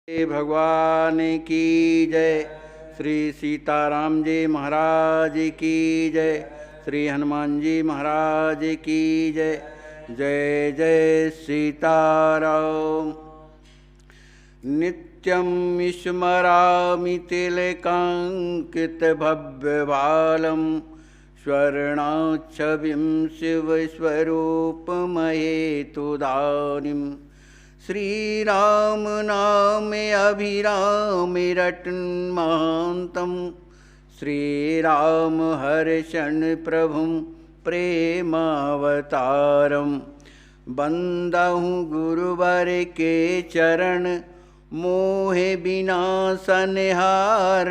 भगवान की जय। श्री सीताराम जी महाराज की जय। श्री हनुमान जी महाराज की जय। जय जय सीताराम। नित्यं स्मरामि तिलकांकित भव्यबालं स्वर्णाच्छविं शिवस्वरूपमहेतुदानीं श्रीराम नामे अभिरामे रटन्महान्तं श्रीराम हर्षन् प्रभुं प्रेमावतारं बंदहु गुरुवर के चरण मोहे विनाशनहार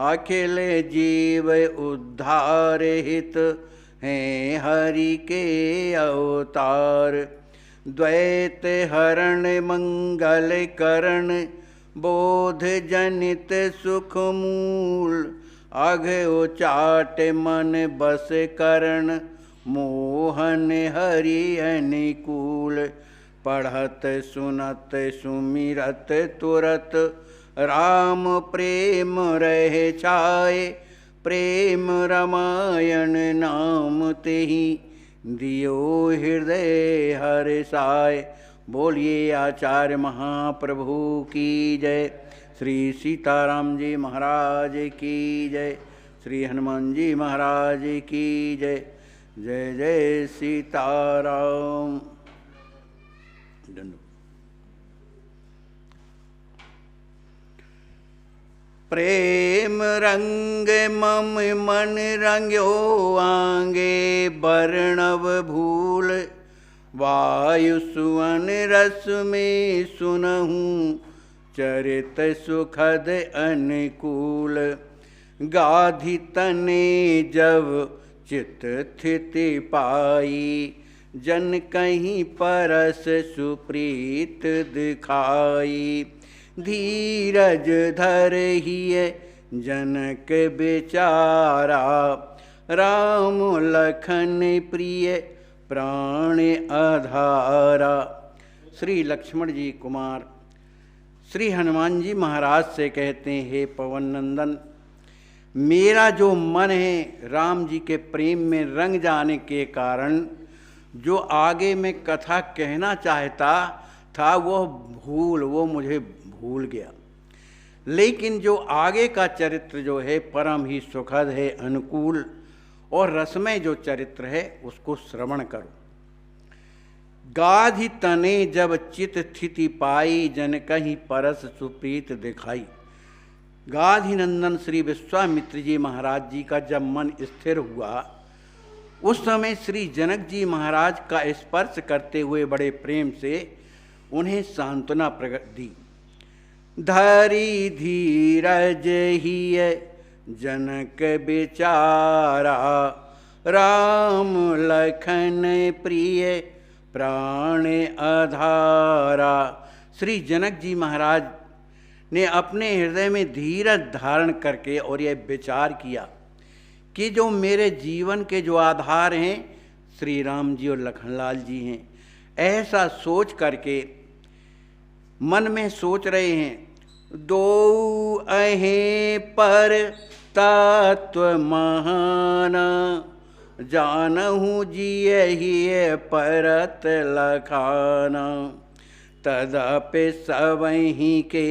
अखिल जीव उद्धार हित हैं हरि के अवतार द्वैत हरण मंगल करण बोध जनित सुख मूल अघ उचाट मन बस करण मोहन हरि अनुकूल पढ़त सुनत सुमिरत तुरत राम प्रेम रहे छाए प्रेम रामायण नाम तेहि दियो हृदय हर्षाय। बोलिए आचार्य महाप्रभु की जय। श्री सीताराम जी महाराज की जय। श्री हनुमान जी महाराज की जय। जय जय सीताराम। प्रेम रंग मम मन रंग्यो आंगे वर्णव भूल वायु सुवन रस में सुनहूँ चरित सुखद अनुकूल गाधि तने जब चित स्थिति पाई जन कहीं परस सुप्रीत दिखाई धीरज धर हिय जनक बेचारा राम लखन प्रिय प्राण आधारा। श्री लक्ष्मण जी कुमार श्री हनुमान जी महाराज से कहते हैं, हे पवन नंदन, मेरा जो मन है राम जी के प्रेम में रंग जाने के कारण जो आगे मैं कथा कहना चाहता था वो मुझे भूल गया। लेकिन जो आगे का चरित्र जो है परम ही सुखद है, अनुकूल और रसमय जो चरित्र है उसको श्रवण करो। गाधि तने जब चित स्थिति पाई जन कहीं परस सुप्रीत दिखाई। गाधि नंदन श्री विश्वामित्र जी महाराज जी का जब मन स्थिर हुआ उस समय श्री जनक जी महाराज का स्पर्श करते हुए बड़े प्रेम से उन्हें सांत्वना प्रकट दी। धरी धीरज हिय जनक बेचारा राम लखन प्रिय प्राण आधारा। श्री जनक जी महाराज ने अपने हृदय में धीरज धारण करके और यह विचार किया कि जो मेरे जीवन के जो आधार हैं श्री राम जी और लखनलाल जी हैं। ऐसा सोच करके मन में सोच रहे हैं, दो अहें पर तत्व महाना जानहु जियहि परत लखाना तदपि सबहि के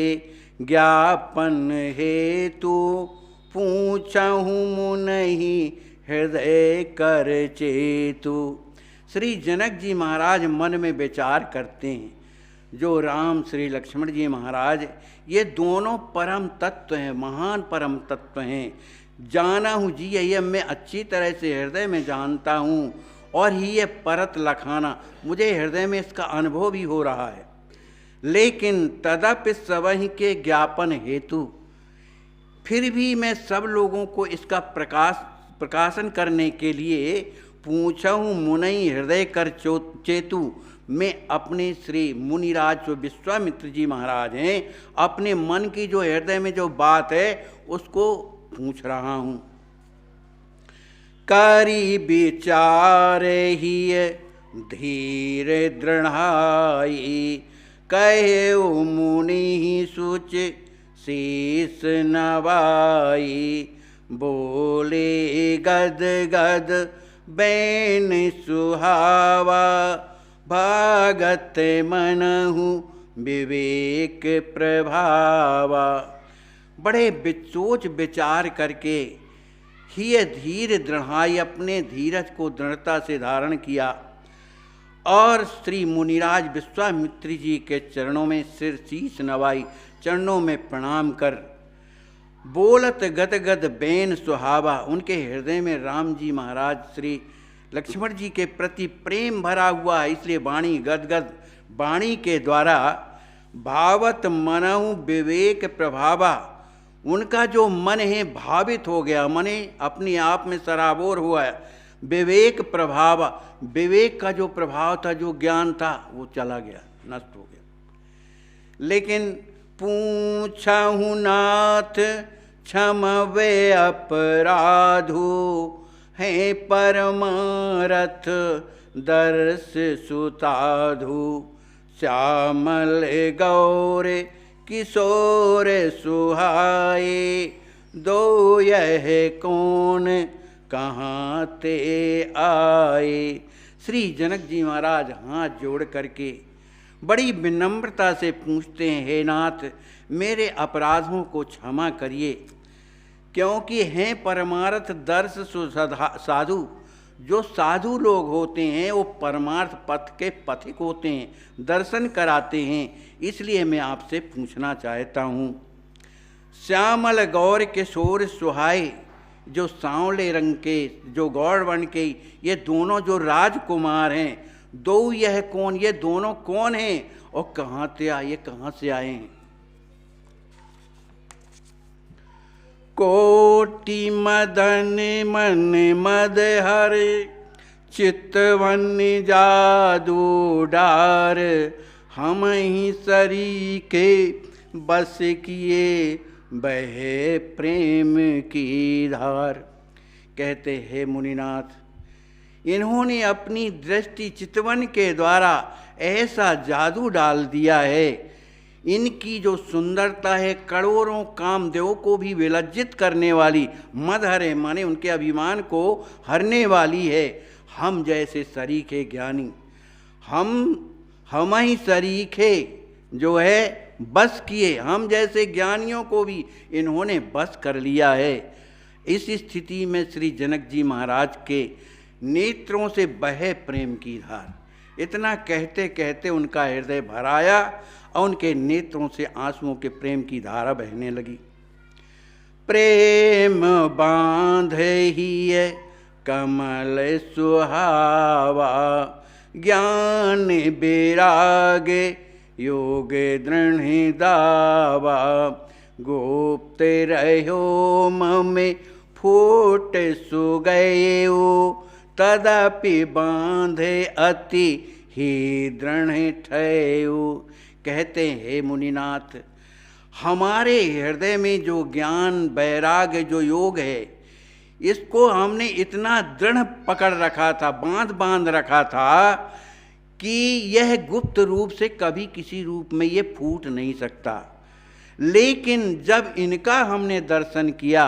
ज्ञापन हेतु पूछहु मुनहि हृदय कर चेतु। श्री जनक जी महाराज मन में विचार करते हैं, जो राम श्री लक्ष्मण जी महाराज ये दोनों परम तत्व हैं, महान परम तत्व हैं। जाना हूँ जी ये मैं अच्छी तरह से हृदय में जानता हूँ और ही ये परत लखाना मुझे हृदय में इसका अनुभव भी हो रहा है। लेकिन तदपि सबहि के ज्ञापन हेतु फिर भी मैं सब लोगों को इसका प्रकाशन करने के लिए पूछूँ मुनई हृदय कर चेतु। मैं अपने श्री मुनिराज जो विश्वामित्र जी महाराज हैं अपने मन की जो हृदय में जो बात है उसको पूछ रहा हूँ। करी विचार ही धीर दृढ़ाई कहे मुनि सुच शीस नवाई, बोले गद गद बैन सुहावा, भागत मनहु विवेक प्रभावा। बड़े सोच विचार करके ही धीर दृढ़ाई, अपने धीरज को दृढ़ता से धारण किया और श्री मुनिराज विश्वामित्र जी के चरणों में सिर शीश नवाई, चरणों में प्रणाम कर बोलत गद गद बैन सुहावा। उनके हृदय में राम जी महाराज श्री लक्ष्मण जी के प्रति प्रेम भरा हुआ है, इसलिए वाणी गदगद वाणी के द्वारा भावत मनहु विवेक प्रभावा, उनका जो मन है भावित हो गया, मने अपने आप में सराबोर हुआ है। विवेक प्रभाव, विवेक का जो प्रभाव था, जो ज्ञान था, वो चला गया, नष्ट हो गया। लेकिन पूछहु नाथ क्षमवे अपराधु, है परमारथ दर्श सुताधु, श्यामल गौर किशोर सुहाए, दो यह कौन कहाँ ते आए। श्री जनक जी महाराज हाथ जोड़ करके बड़ी विनम्रता से पूछते हैं, हे नाथ मेरे अपराधों को क्षमा करिए, क्योंकि हैं परमार्थ दर्श साधु। जो साधु लोग होते हैं वो परमार्थ पथ के पथिक होते हैं, दर्शन कराते हैं, इसलिए मैं आपसे पूछना चाहता हूँ। श्यामल गौर किशोर सुहाए, जो सांवले रंग के, जो गौर वर्ण के, ये दोनों जो राजकुमार हैं, दो यह कौन, ये दोनों कौन हैं और कहाँ से आए, कहाँ से आए हैं। कोटि मदन मन मद हर, चितवन जादू डार, हम ही सरीखे बस किए बहे प्रेम की धार। कहते हैं मुनिनाथ, इन्होंने अपनी दृष्टि चितवन के द्वारा ऐसा जादू डाल दिया है, इनकी जो सुंदरता है करोड़ों कामदेवों को भी विलज्जित करने वाली, मदहरे माने उनके अभिमान को हरने वाली है। हम जैसे सरीखे ज्ञानी, हम ही सरीखे जो है बस किए, हम जैसे ज्ञानियों को भी इन्होंने बस कर लिया है। इस स्थिति में श्री जनक जी महाराज के नेत्रों से बहे प्रेम की धार। इतना कहते कहते उनका हृदय भराया और उनके नेत्रों से आंसुओं के प्रेम की धारा बहने लगी। प्रेम बांधे ही कमल सुहावा, ज्ञान बैरागे योग दृढ़ दावा, गुप्त रहो ममे फूट सु गयो, तदपि बांधे अति ही दृढ़ ठयो। कहते हैं मुनिनाथ, हमारे हृदय में जो ज्ञान वैराग्य जो योग है, इसको हमने इतना दृढ़ पकड़ रखा था, बांध रखा था कि यह गुप्त रूप से कभी किसी रूप में ये फूट नहीं सकता। लेकिन जब इनका हमने दर्शन किया,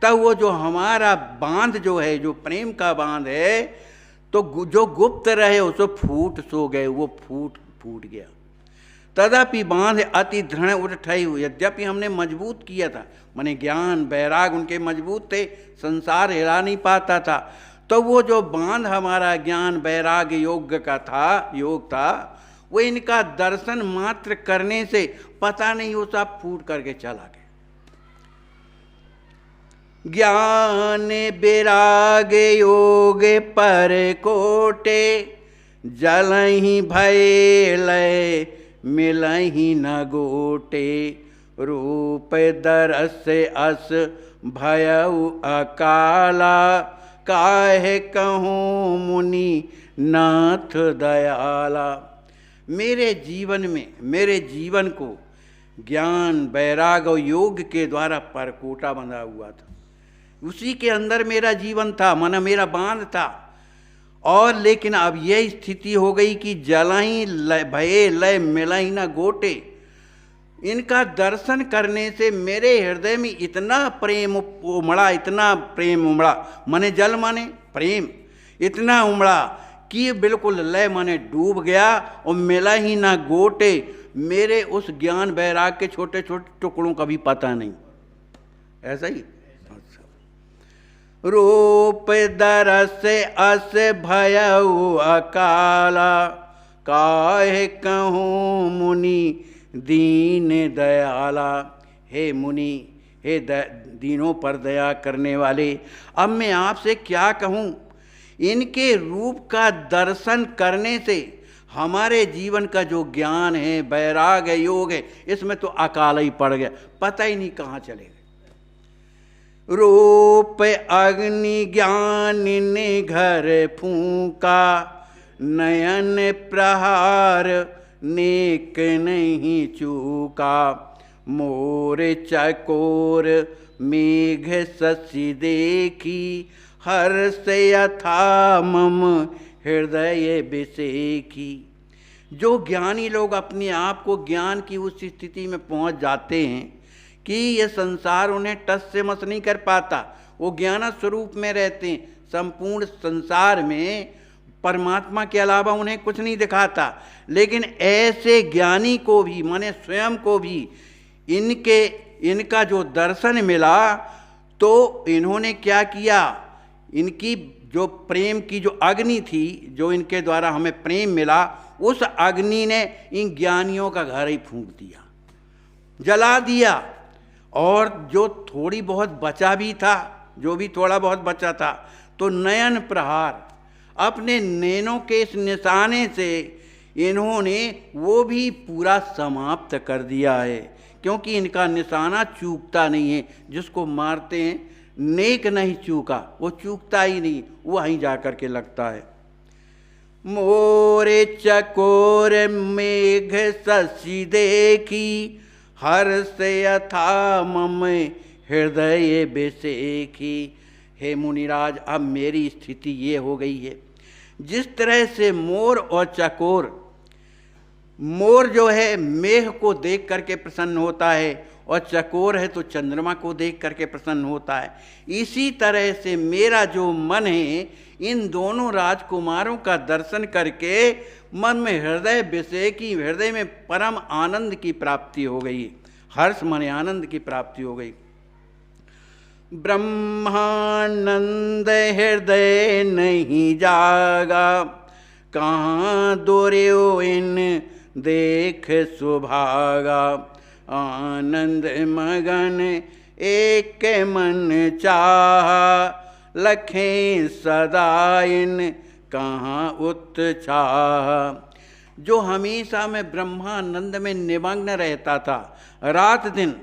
तब वो जो हमारा बांध जो है, जो प्रेम का बांध है, तो जो गुप्त रहे उसको फूट सो गए, वो फूट गया। तदपि बांध अति दृढ़ उठई, यद्यपि हमने मजबूत किया था, माने ज्ञान वैराग उनके मजबूत थे, संसार हिला नहीं पाता था, तो वो जो बांध हमारा ज्ञान वैराग योग था, वो इनका दर्शन मात्र करने से पता नहीं वो सब फूट करके चला गया। ज्ञान वैराग योग पर कोटे, जलहि भय लय मिलहि न गोटे, रूप दरस अस भयउ अकाला, काहे कहूँ मुनि नाथ दयाला। मेरे जीवन को ज्ञान वैराग और योग के द्वारा परकोटा बंधा हुआ था, उसी के अंदर मेरा जीवन था, माना मेरा बांध था, और लेकिन अब यह स्थिति हो गई कि जलाई भये लय मिलाई न गोटे। इनका दर्शन करने से मेरे हृदय में इतना प्रेम उमड़ा, इतना प्रेम उमड़ा, माने जल माने प्रेम, इतना उमड़ा कि बिल्कुल लय माने डूब गया और मिला ही ना गोटे। मेरे उस ज्ञान वैराग के छोटे छोटे टुकड़ों का भी पता नहीं। ऐसा ही रूप दरस अस भयउ अकाला, काहे कहूँ मुनि दीन दयाला। हे मुनि, हे दीनों पर दया करने वाले, अब मैं आपसे क्या कहूँ। इनके रूप का दर्शन करने से हमारे जीवन का जो ज्ञान है, वैराग है, योग है, इसमें तो अकाल ही पड़ गया, पता ही नहीं कहाँ चले गए। रूप अग्नि ज्ञान ने घर फूका, नयन प्रहार नेक नहीं चूका। मोर चकोर मेघ शशि देखी, हर्ष यथा मम हृदय बिसेखी। जो ज्ञानी लोग अपने आप को ज्ञान की उस स्थिति में पहुंच जाते हैं कि ये संसार उन्हें टस से मस नहीं कर पाता, वो ज्ञान स्वरूप में रहते हैं, संपूर्ण संसार में परमात्मा के अलावा उन्हें कुछ नहीं दिखाता। लेकिन ऐसे ज्ञानी को भी, माने स्वयं को भी इनका जो दर्शन मिला तो इन्होंने क्या किया, इनकी जो प्रेम की जो अग्नि थी, जो इनके द्वारा हमें प्रेम मिला, उस अग्नि ने इन ज्ञानियों का घर ही फूंक दिया, जला दिया। और जो थोड़ी बहुत बचा भी था, जो भी थोड़ा बहुत बचा था, तो नयन प्रहार, अपने नैनों के इस निशाने से इन्होंने वो भी पूरा समाप्त कर दिया है। क्योंकि इनका निशाना चूकता नहीं है, जिसको मारते हैं नेक नहीं चूका, वो चूकता ही नहीं, वो वहीं जा कर के लगता है। मोरे चकोर मेघ शशि देखी, हर्ष यथा मम हृदय बिसेखी। हे मुनिराज, अब मेरी स्थिति ये हो गई है, जिस तरह से मोर और चकोर, मोर जो है मेघ को देख करके प्रसन्न होता है और चकोर है तो चंद्रमा को देख करके प्रसन्न होता है, इसी तरह से मेरा जो मन है इन दोनों राजकुमारों का दर्शन करके मन में हृदय विषय की, हृदय में परम आनंद की प्राप्ति हो गई, हर्ष माने आनंद की प्राप्ति हो गई। ब्रह्मानंद हृदय नहीं जागा, कहाँ दुर्यो इन देख सुभागा। आनंद मगन एक मन चाहा, लखें सदा इन कहाँ उत्साह। जो हमेशा में ब्रह्मानंद में निमग्न रहता था रात दिन,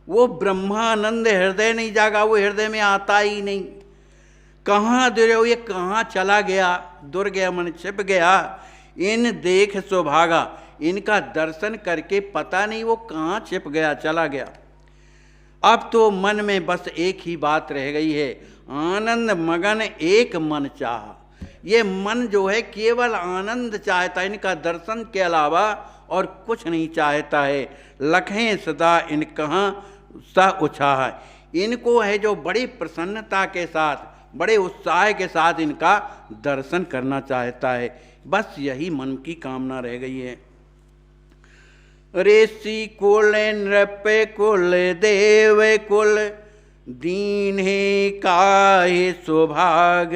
वो ब्रह्मानंद हृदय नहीं जागा, वो हृदय में आता ही नहीं। कहाँ दुर्यो, ये कहाँ चला गया, दुर गया मन छिप गया। इन देख सुभागा, इनका दर्शन करके पता नहीं वो कहाँ छिप गया, चला गया। अब तो मन में बस एक ही बात रह गई है, आनंद मगन एक मन चाहा। ये मन जो है केवल आनंद चाहता है, इनका दर्शन के अलावा और कुछ नहीं चाहता है। लखें सदा इन कहाँ सा उत्साह, इनको है जो बड़ी प्रसन्नता के साथ, बड़े उत्साह के साथ इनका दर्शन करना चाहता है। बस यही मन की कामना रह गई है। ऋषि कुल नृप कुल देव कुल, दीन है काहे सुभाग।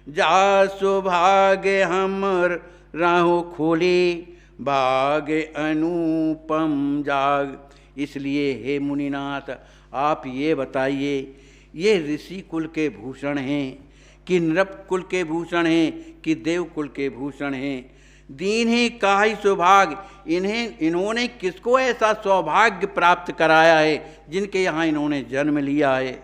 जा सुभाग हमर राहु खुली, भाग अनुपम जाग। इसलिए हे मुनिनाथ, आप ये बताइए, ये ऋषि कुल के भूषण हैं कि नृप कुल के भूषण हैं कि देव कुल के भूषण हैं। दीन है काहे सौभाग्य, इन्होंने किसको ऐसा सौभाग्य प्राप्त कराया है जिनके यहाँ इन्होंने जन्म लिया है।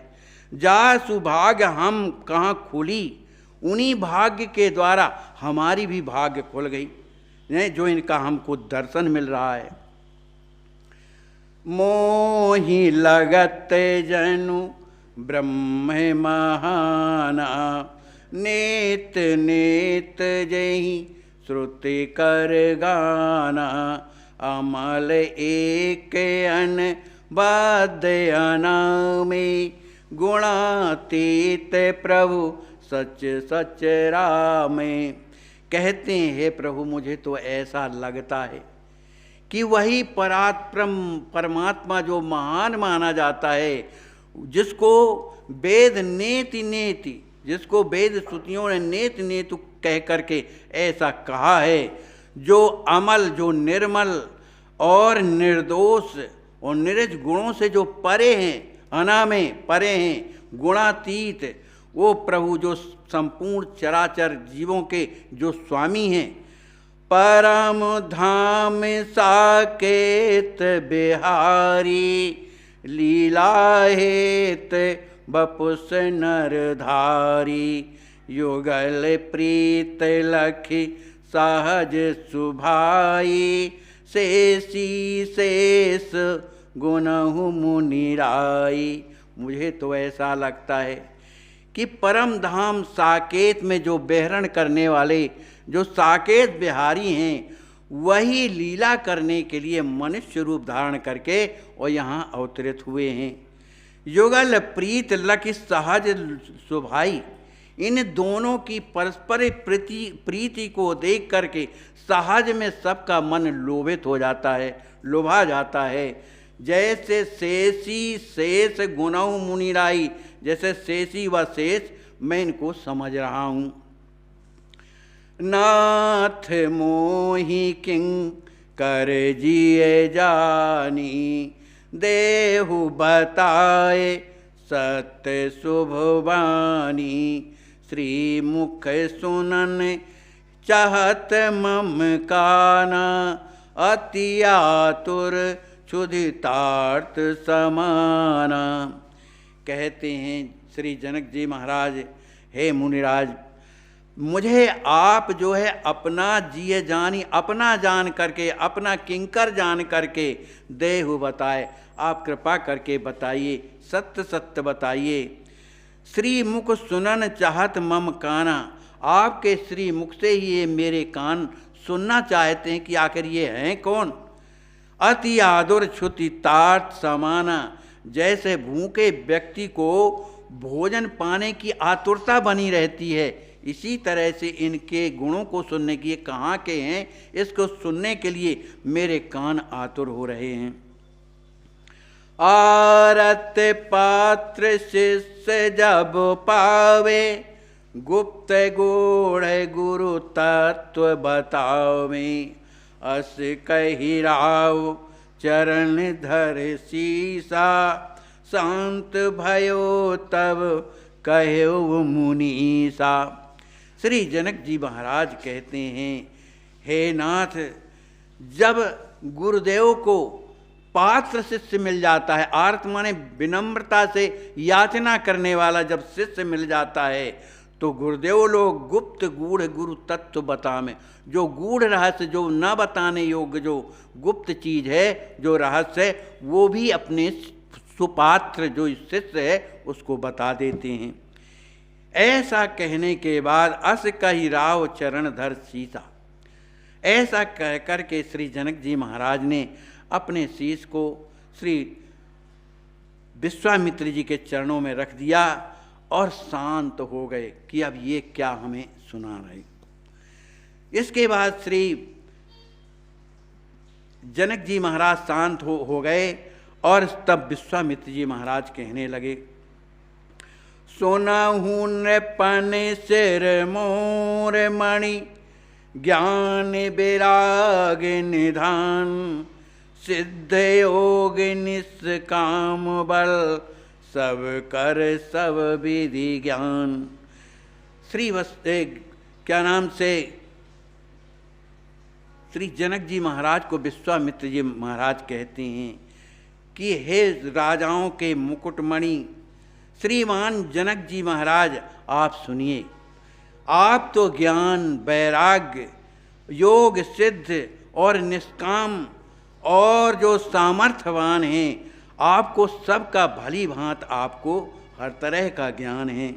जा सुभाग्य हम कहाँ खुली, उन्हीं भाग्य के द्वारा हमारी भी भाग्य खुल गई, जो इनका हमको दर्शन मिल रहा है। मोहि लगत जनु ब्रह्म महाना, नेत नेत जही श्रुति कर गाना, अमल एक अन बाध्य अनामे, गुणातीत प्रभु सच सच रामे। कहते हैं प्रभु मुझे तो ऐसा लगता है कि वही परमात्मा जो महान माना जाता है, जिसको वेद नेति नेति, जिसको वेद श्रुतियों ने नेत नेतु कह करके ऐसा कहा है, जो अमल, जो निर्मल और निर्दोष और निरज गुणों से जो परे हैं, अनामे परे हैं, गुणातीत, वो प्रभु जो संपूर्ण चराचर जीवों के जो स्वामी हैं। परम धाम साकेत बिहारी, लीला हेत बपुस नरधारी, युगल प्रीत लखी सहज सुभाई, शेषी शेष गुणहु मुनिराई। मुझे तो ऐसा लगता है कि परम धाम साकेत में जो बेहरण करने वाले जो साकेत बिहारी हैं, वही लीला करने के लिए मनुष्य रूप धारण करके और यहाँ अवतरित हुए हैं। युगल प्रीत लखि सहज सुभाई, इन दोनों की परस्पर प्रीति को देख करके सहज में सबका मन लोभित हो जाता है, लुभा जाता है। जैसे शेषी शेष गुणौ मुनिराई, जैसे शेषी व शेष मैं इनको समझ रहा हूँ। नाथ मोहि किंग कर जिए जानी, देहु बताए सत्य शुभ वाणी, श्री मुख सुनन चाहत मम काना, अति आतुर क्षुधितार्थ समाना। कहते हैं श्री जनक जी महाराज, हे मुनिराज, मुझे आप जो है अपना जिये जानी, अपना जान करके, अपना किंकर जान करके देहु बताए, आप कृपा करके बताइए, सत्य सत्य बताइए। श्री मुख सुनन चाहत मम काना, आपके श्री मुख से ही ये मेरे कान सुनना चाहते हैं कि आखिर ये हैं कौन। अति आदुर क्षुति तार्थ समाना, जैसे भूखे व्यक्ति को भोजन पाने की आतुरता बनी रहती है, इसी तरह से इनके गुणों को सुनने की, ये कहाँ के हैं, इसको सुनने के लिए मेरे कान आतुर हो रहे हैं। आरत पात्र शिष्य जब पावे, गुप्त गूढ़ गुरु तत्व बतावे, अस कही राव चरण धर सीसा, शांत भयो तब कहो मुनीसा। श्री जनक जी महाराज कहते हैं, हे नाथ, जब गुरुदेव को पात्र शिष्य मिल जाता है, आर्त माने विनम्रता से याचना करने वाला जब शिष्य मिल जाता है, तो गुरुदेव लोग गुप्त गूढ़ गुरु तत्व बतावे, जो गूढ़ रहस्य, जो न बताने योग्य, जो गुप्त चीज है, जो रहस्य है, वो भी अपने सुपात्र जो शिष्य है उसको बता देते हैं। ऐसा कहने के बाद अस कही राव चरण धर सीसा, ऐसा कह करके श्री जनक जी महाराज ने अपने शीश को श्री विश्वामित्र जी के चरणों में रख दिया और शांत हो गए कि अब ये क्या हमें सुना रहे। इसके बाद श्री जनक जी महाराज शांत हो गए और तब विश्वामित्र जी महाराज कहने लगे, सुनहु नृपन सिर मोर मणि, ज्ञान विराग निधान, सिद्ध योग निष्काम बल, सब कर सब विधि ज्ञान। श्री क्या नाम से श्री जनक जी महाराज को विश्वामित्र जी महाराज कहते हैं कि हे राजाओं के मुकुटमणि श्रीमान जनक जी महाराज, आप सुनिए, आप तो ज्ञान वैराग्य योग सिद्ध और निष्काम और जो सामर्थ्यवान हैं, आपको सबका भली भांत, आपको हर तरह का ज्ञान है।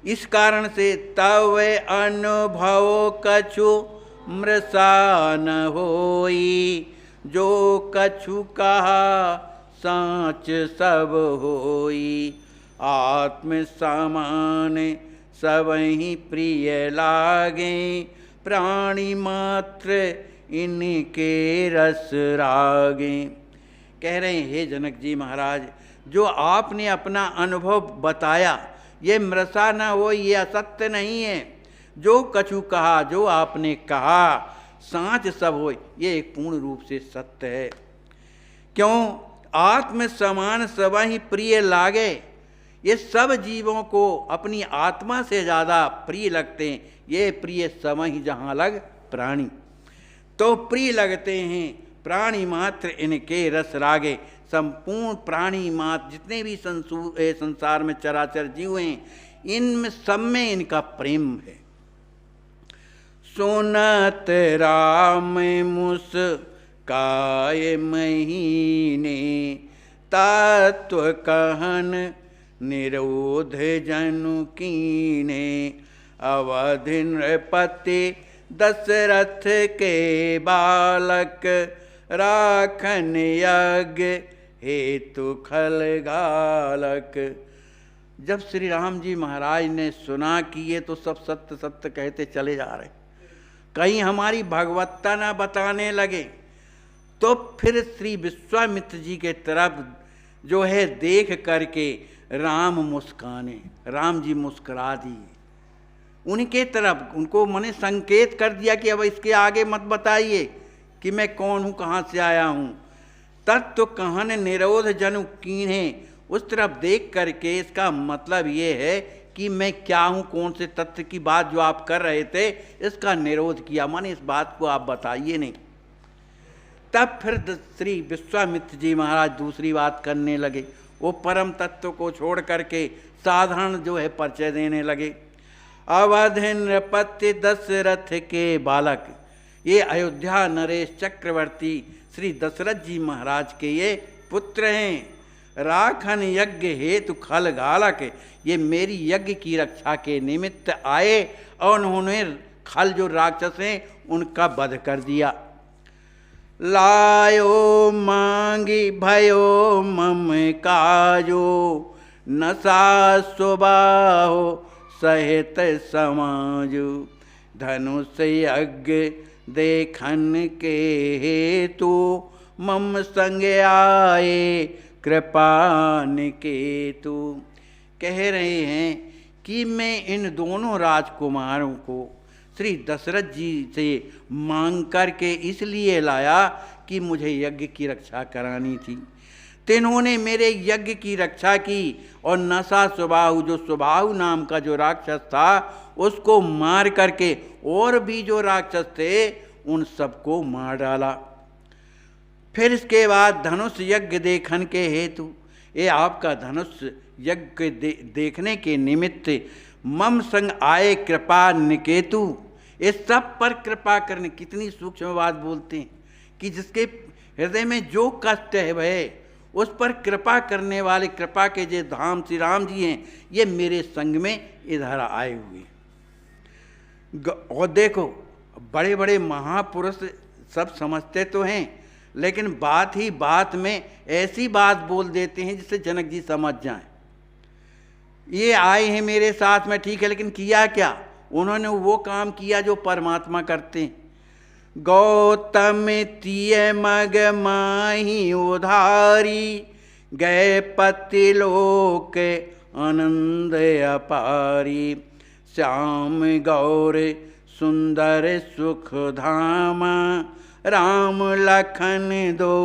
इस कारण से तव अनुभव कछु मृषा न होई, जो कछु कहा साँच सब होई। आत्म समान सबहि प्रिय लागे, प्राणी मात्र इनके रस रागे। कह रहे हैं हे जनक जी महाराज, जो आपने अपना अनुभव बताया ये मृषा न हो, ये असत्य नहीं है। जो कछु कहा, जो आपने कहा साँच सब हो, ये एक पूर्ण रूप से सत्य है। क्यों? आत्म समान सबहि प्रिय लागे, ये सब जीवों को अपनी आत्मा से ज़्यादा प्रिय लगते हैं। ये प्रिय समहि जहाँ लग प्राणी, तो प्रिय लगते हैं प्राणी मात्र इनके रस रागे। संपूर्ण प्राणी मात्र जितने भी संसार में चराचर जीव हैं, इनमें सब में इनका प्रेम है। सुनत राम मुस्काए महीने, तत्व कहन निरोध जनु कीने। अवधि नृपति दशरथ के बालक, राखन यज्ञ हेतु खलगालक। जब श्री राम जी महाराज ने सुना कि ये तो सब सत्य सत्य कहते चले जा रहे, कहीं हमारी भगवत्ता ना बताने लगे, तो फिर श्री विश्वामित्र जी के तरफ जो है देख करके राम मुस्काने, राम जी मुस्कुरा दिए उनके तरफ। उनको मैंने संकेत कर दिया कि अब इसके आगे मत बताइए कि मैं कौन हूँ, कहाँ से आया हूँ। तत्व कहन निरोध जनु कीन्हे, उस तरफ देख करके इसका मतलब ये है कि मैं क्या हूँ, कौन से तत्व की बात जो आप कर रहे थे इसका निरोध किया, माने इस बात को आप बताइए नहीं। तब फिर श्री विश्वामित्र जी महाराज दूसरी बात करने लगे। वो परम तत्व को छोड़ करके साधारण जो है परिचय देने लगे। अवधि नृपति दशरथ के बालक, ये अयोध्या नरेश चक्रवर्ती श्री दशरथ जी महाराज के ये पुत्र हैं। राखन यज्ञ हेतु खलगालक, ये मेरी यज्ञ की रक्षा के निमित्त आए और उन्होंने खल जो राक्षस हैं उनका वध कर दिया। लायो मांगी भयो मम काजो, नसा सुबाहो सहित समाजो। धनुष यज्ञ देखन के हेतु, मम संग आए कृपा निकेतु। कह रहे हैं कि मैं इन दोनों राजकुमारों को श्री दशरथ जी से मांग करके इसलिए लाया कि मुझे यज्ञ की रक्षा करानी थी। तो इन्होंने मेरे यज्ञ की रक्षा की और नसा सुबाहु, जो सुबाहु नाम का जो राक्षस था उसको मार करके और भी जो राक्षस थे उन सबको मार डाला। फिर इसके बाद धनुष यज्ञ देखन के हेतु, ये आपका धनुष यज्ञ देखने के निमित्त मम संग आए कृपा निकेतु। इस सब पर कृपा करने, कितनी सूक्ष्म बात बोलते हैं कि जिसके हृदय में जो कष्ट है वह उस पर कृपा करने वाले कृपा के जो धाम श्री राम जी हैं, ये मेरे संग में इधर आए हुए। और देखो बड़े बड़े महापुरुष सब समझते तो हैं, लेकिन बात ही बात में ऐसी बात बोल देते हैं जिससे जनक जी समझ जाएं। ये आए हैं मेरे साथ में, ठीक है, लेकिन किया क्या? उन्होंने वो काम किया जो परमात्मा करते हैं। गौतम तिय मग माही उधारी, गए पति लोक आनंद अपारी। श्याम गौर सुंदर सुख धामा, राम लखन दो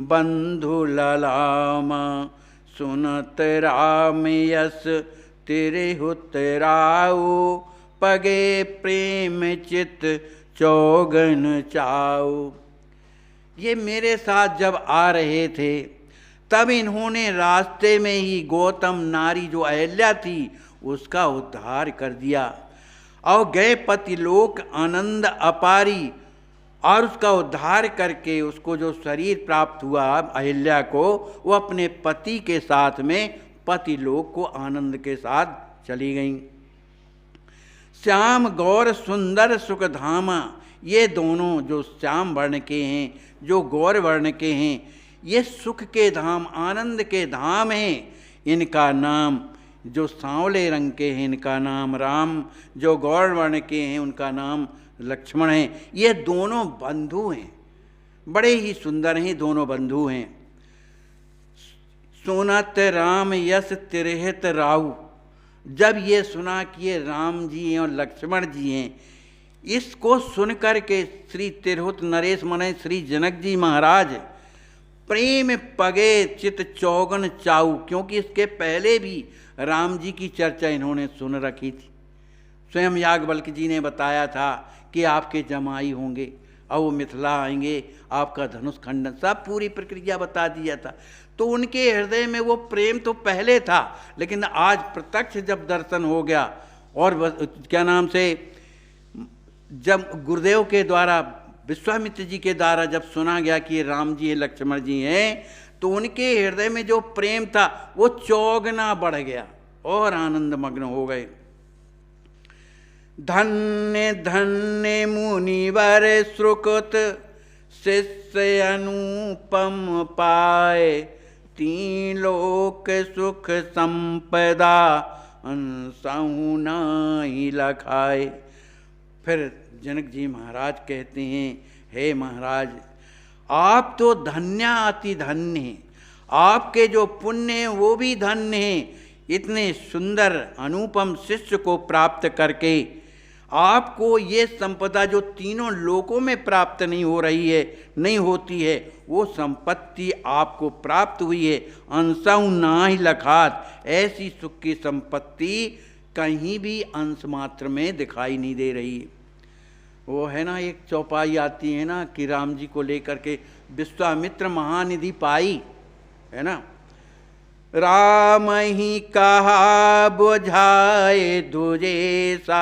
बंधु ललामा। सुनत राम यस तिरहुत राऊ, पगे प्रेम चित चौगन चाऊ। ये मेरे साथ जब आ रहे थे तब इन्होंने रास्ते में ही गौतम नारी जो अहल्या थी उसका उद्धार कर दिया और गए पति लोक आनंद अपारी, और उसका उद्धार करके उसको जो शरीर प्राप्त हुआ अहिल्या को, वो अपने पति के साथ में पति लोक को आनंद के साथ चली गईं। श्याम गौर सुंदर सुख धामा, ये दोनों जो श्याम वर्ण के हैं, जो गौर वर्ण के हैं, ये सुख के धाम, आनंद के धाम हैं। इनका नाम, जो सांवले रंग के हैं इनका नाम राम, जो गौर वर्ण के हैं उनका नाम लक्ष्मण है। ये दोनों बंधु हैं, बड़े ही सुंदर हैं, दोनों बंधु हैं। सुनत राम यस तिरहित राहु, जब ये सुना कि ये राम जी हैं और लक्ष्मण जी हैं, इसको सुन कर के श्री तिरहुत नरेश मने श्री जनक जी महाराज प्रेम पगे चित चौगन चाऊ, क्योंकि इसके पहले भी राम जी की चर्चा इन्होंने सुन रखी थी। स्वयं याज्ञवल्क्य जी ने बताया था कि आपके जमाई होंगे और वो मिथिला आएंगे, आपका धनुष खंडन, सब पूरी प्रक्रिया बता दिया था। तो उनके हृदय में वो प्रेम तो पहले था, लेकिन आज प्रत्यक्ष जब दर्शन हो गया और क्या नाम से जब गुरुदेव के द्वारा, विश्वामित्र जी के द्वारा जब सुना गया कि ये राम जी हैं लक्ष्मण जी हैं, तो उनके हृदय में जो प्रेम था वो चौगुना बढ़ गया और आनंद मग्न हो गए। धन्य धन्य मुनिवर श्रुकुत शिष्य अनुपम पाए, तीन लोक सुख संपदा अंसहु नाहि लखाए। फिर जनक जी महाराज कहते हैं, हे महाराज आप तो धन्य अति धन्य हैं, आपके जो पुण्य हैं वो भी धन्य हैं। इतने सुंदर अनुपम शिष्य को प्राप्त करके आपको ये संपदा जो तीनों लोकों में प्राप्त नहीं हो रही है, नहीं होती है, वो संपत्ति आपको प्राप्त हुई है। अंसहु नाहि लखात, ऐसी सुख की संपत्ति कहीं भी अंश मात्र में दिखाई नहीं दे रही है। वो है ना, एक चौपाई आती है ना कि राम जी को लेकर के विश्वामित्र महानिधि पाई, है ना, राम ही कहा बुझाए दुजेसा,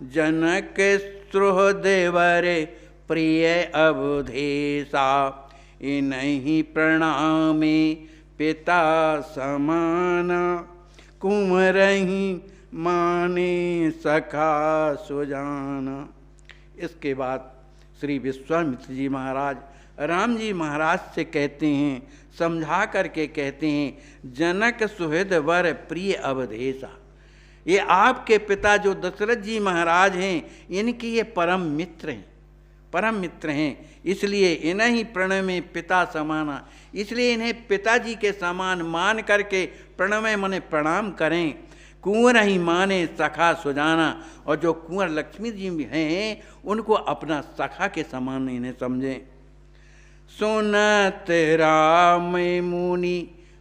जनक सुहृदेवर प्रिय अवधेसा, इन्हीं प्रणामे पिता समान, कुमरही माने सखा सुजाना। इसके बाद श्री विश्वामित्र जी महाराज राम जी महाराज से कहते हैं, समझा करके कहते हैं, जनक सुहृद वर प्रिय अवधेसा, ये आपके पिता जो दशरथ जी महाराज हैं, इनके ये परम मित्र हैं, परम मित्र हैं, इसलिए इन्हीं प्रणय में पिता समाना, इसलिए इन्हें पिताजी के समान मान करके प्रणय मने प्रणाम करें। कुंवर ही माने सखा सुजाना, और जो कुंवर लक्ष्मी जी हैं उनको अपना सखा के समान इन्हें समझें। सुनत राम मुनि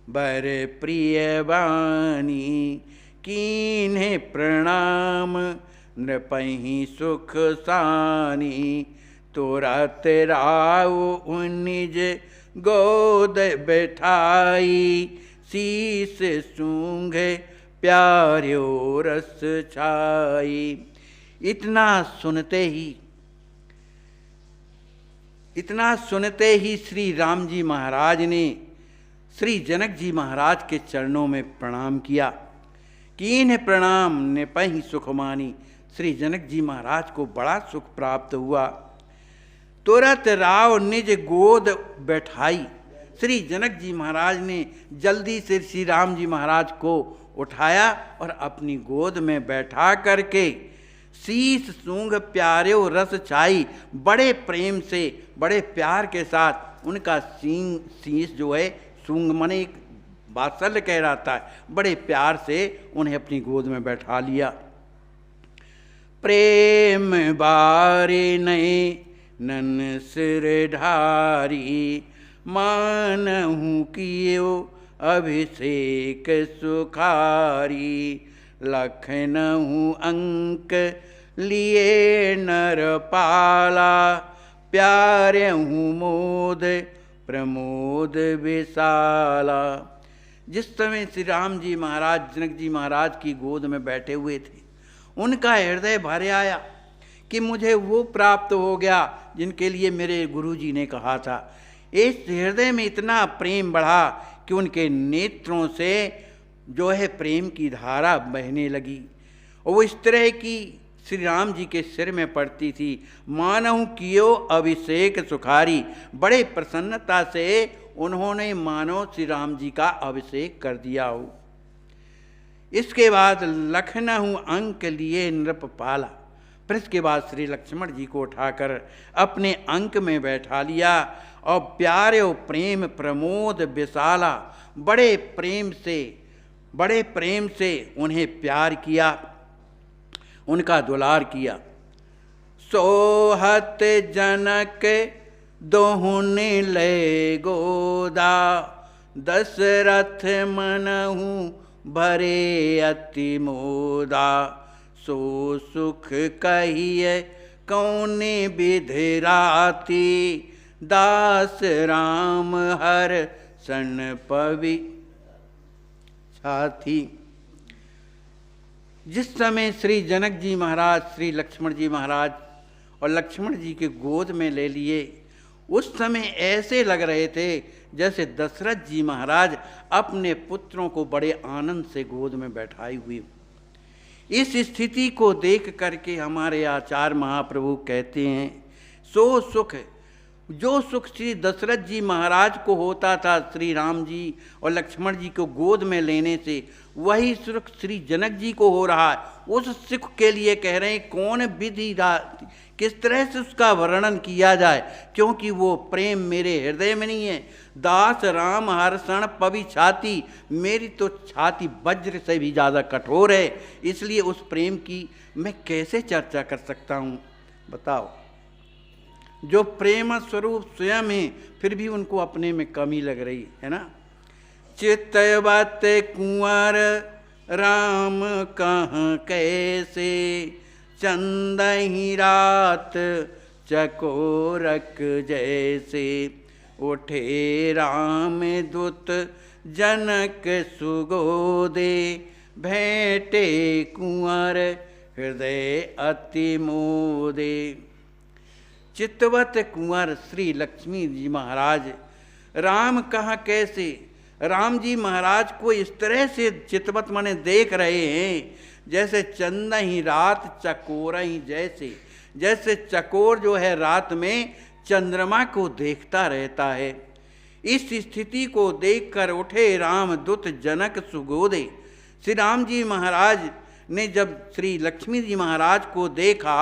बर प्रिय वाणी, कीन्हे प्रणाम नृपहि सुख सानी, तुरत राव निज गोद बैठाई, शीस सूंघे प्यार्यो रस छाई। इतना सुनते ही श्री राम जी महाराज ने श्री जनक जी महाराज के चरणों में प्रणाम किया। कीन्ह प्रणाम नृपहि सुख मानी, श्री जनक जी महाराज को बड़ा सुख प्राप्त हुआ। तुरत राव निज गोद बैठाई, श्री जनक जी महाराज ने जल्दी से श्री राम जी महाराज को उठाया और अपनी गोद में बैठा करके शीस सूंघ प्यार्यो रस छाई, बड़े प्रेम से बड़े प्यार के साथ उनका शीस जो है, सूंघ मने एक वात्सल्य कह रहा था, बड़े प्यार से उन्हें अपनी गोद में बैठा लिया। प्रेम बारे नए नन सिर ढारी, मानहु कियो अभिषेक सुखारी, लखनऊ अंक लिए नर पाला, प्यारेहूँ मोद प्रमोद विशाला। जिस समय श्री राम जी महाराज जनक जी महाराज की गोद में बैठे हुए थे, उनका हृदय भर आया कि मुझे वो प्राप्त हो गया जिनके लिए मेरे गुरु जी ने कहा था। इस हृदय में इतना प्रेम बढ़ा कि उनके नेत्रों से जो है प्रेम की धारा बहने लगी और वो इस तरह की श्री राम जी के सिर में पड़ती थी। मानहु कियो अभिषेक सुखारी, बड़े प्रसन्नता से उन्होंने मानो श्री राम जी का अभिषेक कर दिया हो। इसके बाद लखनऊ अंक लिए नृपपाला, फिर इसके बाद श्री लक्ष्मण जी को उठाकर अपने अंक में बैठा लिया और प्यारे प्रेम प्रमोद विशाला, बड़े प्रेम से उन्हें प्यार किया, उनका दुलार किया। सोहत जनक दोहुने ले गोदा, दशरथ मनहु भरे अति मोदा, सो सुख कहिए कौने विधि राती, दास राम हर सन पवि छाती। जिस समय श्री जनक जी महाराज श्री लक्ष्मण जी महाराज और लक्ष्मण जी के गोद में ले लिए, उस समय ऐसे लग रहे थे जैसे दशरथ जी महाराज अपने पुत्रों को बड़े आनंद से गोद में बैठाए हुए। इस स्थिति को देख करके हमारे आचार्य महाप्रभु कहते हैं, सो सुख, जो सुख श्री दशरथ जी महाराज को होता था श्री राम जी और लक्ष्मण जी को गोद में लेने से, वही सुख श्री जनक जी को हो रहा है। उस सुख के लिए कह रहे हैं कौन विधि, किस तरह से उसका वर्णन किया जाए, क्योंकि वो प्रेम मेरे हृदय में नहीं है। दास राम हर क्षण पवि छाती, मेरी तो छाती वज्र से भी ज़्यादा कठोर है, इसलिए उस प्रेम की मैं कैसे चर्चा कर सकता हूँ। बताओ, जो प्रेम स्वरूप स्वयं है फिर भी उनको अपने में कमी लग रही है ना। चितवत कुंवर राम कहाँ कैसे, चंदही रात चकोरक जैसे, उठे राम दूत जनक सुगोदे, भेंटे कुंवर हृदय अति मोदे। चितवत कुंवर श्री लक्ष्मी जी महाराज राम कहाँ कैसे, राम जी महाराज को इस तरह से चितवत माने देख रहे हैं जैसे चंदही रात चकोर ही जैसे, जैसे चकोर जो है रात में चंद्रमा को देखता रहता है। इस स्थिति को देखकर उठे राम दूत जनक सुगोदे। श्री राम जी महाराज ने जब श्री लक्ष्मी जी महाराज को देखा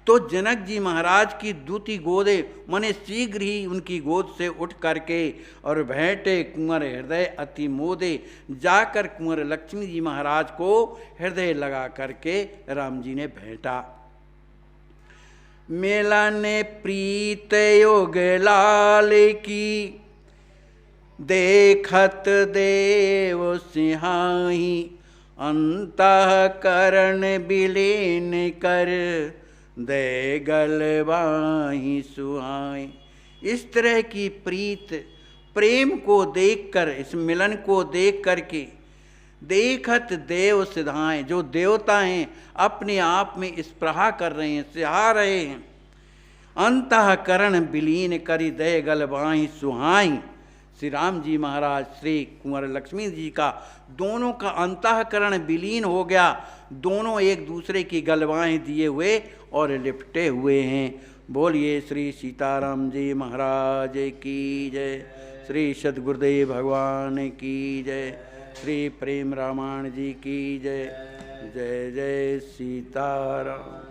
तो जनक जी महाराज की दूती गोदे मने शीघ्र ही उनकी गोद से उठ करके और भेंटे कुंवर हृदय अति मोदे, जाकर कुंवर लक्ष्मी जी महाराज को हृदय लगा करके राम जी ने भेंटा। मेला ने प्रीत योग लाल की, देखत देव सिंहाही, अंतःकरण विलीन कर, दे गलवाही सुहाई। इस तरह की प्रीत प्रेम को देखकर, इस मिलन को देख करके, देखत देव सिधाएं, जो देवता हैं अपने आप में स्पृहा कर रहे हैं, सिहा रहे हैं। अंतःकरण विलीन करी दे गलवाही सुहाई। श्री राम जी महाराज श्री कुंवर लक्ष्मी जी का दोनों का अंतःकरण विलीन हो गया, दोनों एक दूसरे की गलवाएं दिए हुए और लिपटे हुए हैं। बोलिए श्री सीताराम जी महाराज की जय, श्री सद्गुरुदेव भगवान की जय, श्री प्रेम रामायण जी की जय। जय जय सीताराम।